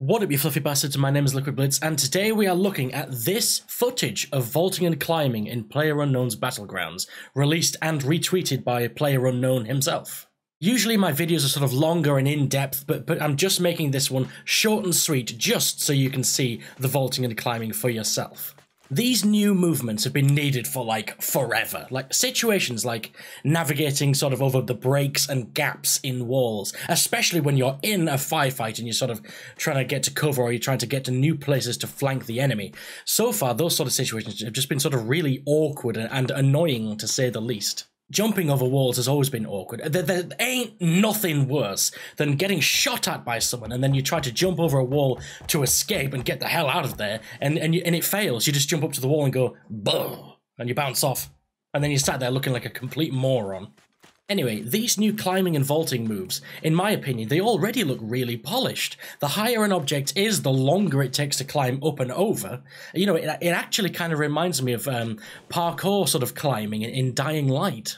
What up, you fluffy bastards? My name is Liquid Blitz, and today we are looking at this footage of vaulting and climbing in PlayerUnknown's Battlegrounds, released and retweeted by PlayerUnknown himself. Usually my videos are sort of longer and in-depth, but I'm just making this one short and sweet just so you can see the vaulting and climbing for yourself. These new movements have been needed for, forever. Situations like navigating sort of over the breaks and gaps in walls, especially when you're in a firefight and you're sort of trying to get to cover or you're trying to get to new places to flank the enemy. So far, those sort of situations have just been sort of really awkward and annoying, to say the least. Jumping over walls has always been awkward. There ain't nothing worse than getting shot at by someone and then you try to jump over a wall to escape and get the hell out of there, and it fails. You just jump up to the wall and go, "Buh," and you bounce off. And then you sat there looking like a complete moron. Anyway, these new climbing and vaulting moves, in my opinion, they already look really polished. The higher an object is, the longer it takes to climb up and over. You know, it actually kind of reminds me of parkour sort of climbing in Dying Light.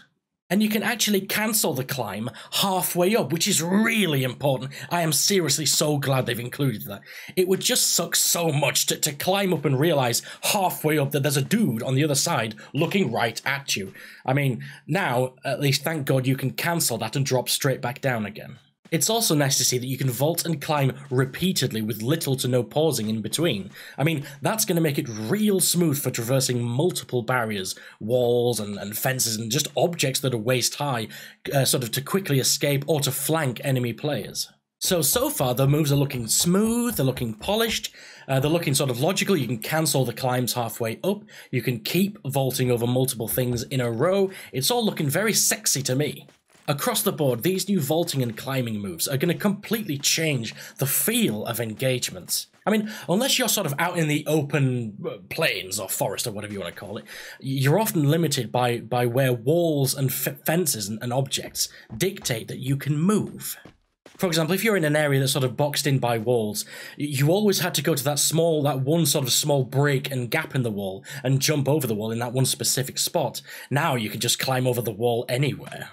And you can actually cancel the climb halfway up, which is really important. I am seriously so glad they've included that. It would just suck so much to climb up and realize halfway up that there's a dude on the other side looking right at you. I mean, now, at least thank God you can cancel that and drop straight back down again. It's also nice to see that you can vault and climb repeatedly with little to no pausing in between. I mean, that's going to make it real smooth for traversing multiple barriers, walls and fences and just objects that are waist high, sort of to quickly escape or to flank enemy players. So far the moves are looking smooth, they're looking polished, they're looking sort of logical. You can cancel the climbs halfway up, you can keep vaulting over multiple things in a row. It's all looking very sexy to me. Across the board, these new vaulting and climbing moves are going to completely change the feel of engagements. I mean, unless you're sort of out in the open plains or forest or whatever you want to call it, you're often limited by where walls and fences and objects dictate that you can move. For example, if you're in an area that's sort of boxed in by walls, you always had to go to that one sort of small break and gap in the wall and jump over the wall in that one specific spot. Now you can just climb over the wall anywhere.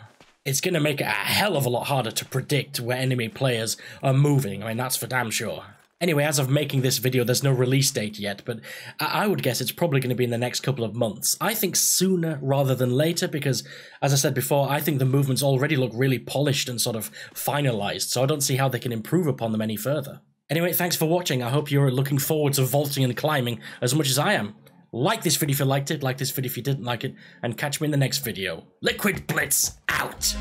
It's going to make it a hell of a lot harder to predict where enemy players are moving. I mean, that's for damn sure. Anyway, as of making this video, there's no release date yet, but I would guess it's probably going to be in the next couple of months. I think sooner rather than later because, as I said before, I think the movements already look really polished and sort of finalized, so I don't see how they can improve upon them any further. Anyway, thanks for watching. I hope you're looking forward to vaulting and climbing as much as I am. Like this video if you liked it, like this video if you didn't like it, and catch me in the next video. Liquid Blitz out!